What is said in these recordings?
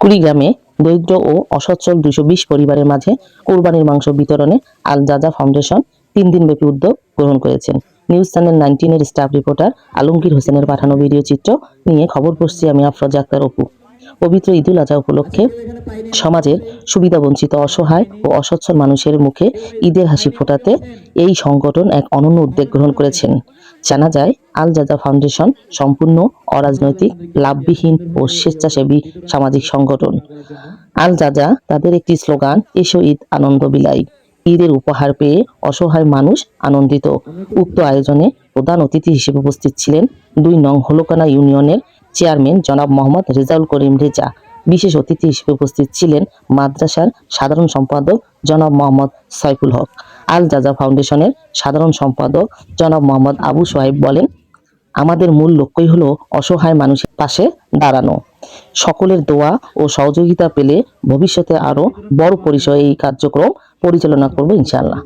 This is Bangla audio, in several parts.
কুড়িগ্রামে দরিদ্র ও অসচ্ছল 220 পরিবারের মাঝে কোরবানির মাংস বিতরণে আল জাজা ফাউন্ডেশন 3 দিনব্যাপী উদ্যোগ গ্রহণ করেছেন। নিউজ চ্যানেল 19-এর স্টাফ রিপোর্টার আলমগীর হোসেনের পাঠানো ভিডিও চিত্র নিয়ে খবর পড়ছি আমি আফরোজা আক্তার অপু। পবিত্র ঈদুল আজহা উপলক্ষে সমাজের সুবিধাবঞ্চিত অসহায় ও অসচ্ছল মানুষের মুখে ঈদের হাসি ফোটাতে এই সংগঠন এক অনন্য উদ্যোগ গ্রহণ করেছেন। জানা যায়, আল জাজা ফাউন্ডেশন সম্পূর্ণ অরাজনৈতিক, লাভবিহীন ও স্বেচ্ছাসেবী সামাজিক সংগঠন। আল জাজা তাদের একটি স্লোগান, এসো ঈদ আনন্দ বিলাই। ঈদের উপহার পেয়ে অসহায় মানুষ আনন্দিত। উক্ত আয়োজনে প্রধান অতিথি হিসেবে উপস্থিত ছিলেন 2 নং হলকানা ইউনিয়নের চেয়ারম্যান জনাব মোহাম্মদ রেজাউল করিম রেজা। বিশেষ অতিথি হিসেবে উপস্থিত ছিলেন মাদ্রাসার সাধারণ সম্পাদক জনাব মোহাম্মদ সাইফুল হক। আল জাজা ফাউন্ডেশনের সাধারণ সম্পাদক জনাব মোহাম্মদ আবু সোহাইব বলেন, আমাদের মূল লক্ষ্যই হলো অসহায় মানুষের পাশে দাঁড়ানো। সকলের দোয়া ও সহযোগিতা পেলে ভবিষ্যতে আরো বড় পরিসরে এই কার্যক্রম পরিচালনা করব ইনশাআল্লাহ।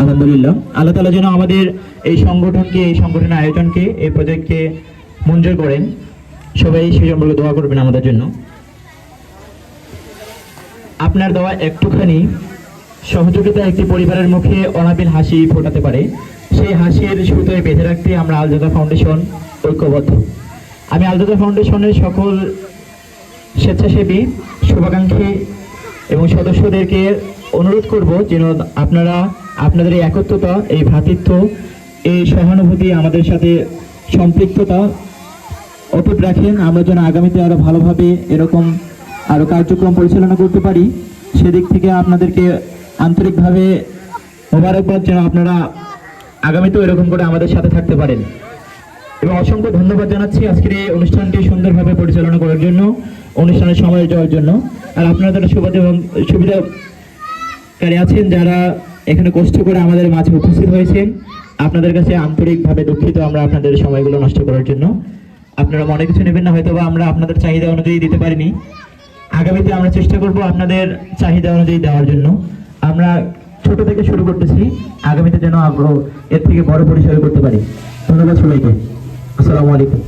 আলহামদুলিল্লাহ, আল্লাহ তাআলা যেন আমাদের এই সংগঠনকে, এই সংগঠনের আয়োজনকে, এই প্রজেক্টকে মঞ্জুর করেন। সবাই সেই সম্পর্কে দোয়া করবেন আমাদের জন্য। আপনার দেওয়া একটুখানি সহযোগিতা একটি পরিবারের মুখে অনাবিল হাসি ফোটাতে পারে। সেই হাসির সুতোয় বেঁধে রাখতে আমরা আল জাজা ফাউন্ডেশন ঐক্যবদ্ধ। আমি আল জাজা ফাউন্ডেশনের সকল স্বেচ্ছাসেবী, শুভাকাঙ্ক্ষী এবং সদস্যদেরকে অনুরোধ করব যেন আপনারা আপনাদের এই একত্রতা, এই ভ্রাতৃত্ব, এই সহানুভূতি, আমাদের সাথে সম্পৃক্ততা অটুট রাখেন। আমরা যেন আগামীতে আরো ভালোভাবে এরকম আরো কার্যক্রম পরিচালনা করতে পারি, সেদিক থেকে আপনাদেরকে আন্তরিকভাবে মোবারকবাদ। যেন আপনারা আগামীতেও এরকম করে আমাদের সাথে থাকতে পারেন। এবং অসংখ্য ধন্যবাদ জানাচ্ছি আজকের এই অনুষ্ঠানটি সুন্দরভাবে পরিচালনা করার জন্য, অনুষ্ঠানের সময় যাওয়ার জন্য। আর আপনারা যারা সুবিধাকারী আছেন, যারা এখানে কষ্ট করে আমাদের মাঝে উপস্থিত হয়েছেন, আপনাদের কাছে আন্তরিকভাবে দুঃখিত আমরা আপনাদের সময়গুলো নষ্ট করার জন্য। আপনারা মনে কিছু নেবেন না, হয়তো বা আমরা আপনাদের চাহিদা অনুযায়ী দিতে পারিনি। আগামীতে আমরা চেষ্টা করব আপনাদের চাহিদা অনুযায়ী দেওয়ার জন্য। আমরা ছোট থেকে শুরু করতেছি, আগামীতে যেন আগ্রহ এর থেকে বড় পরিসরে করতে পারি। ধন্যবাদ সবাইকে। আসসালামু আলাইকুম।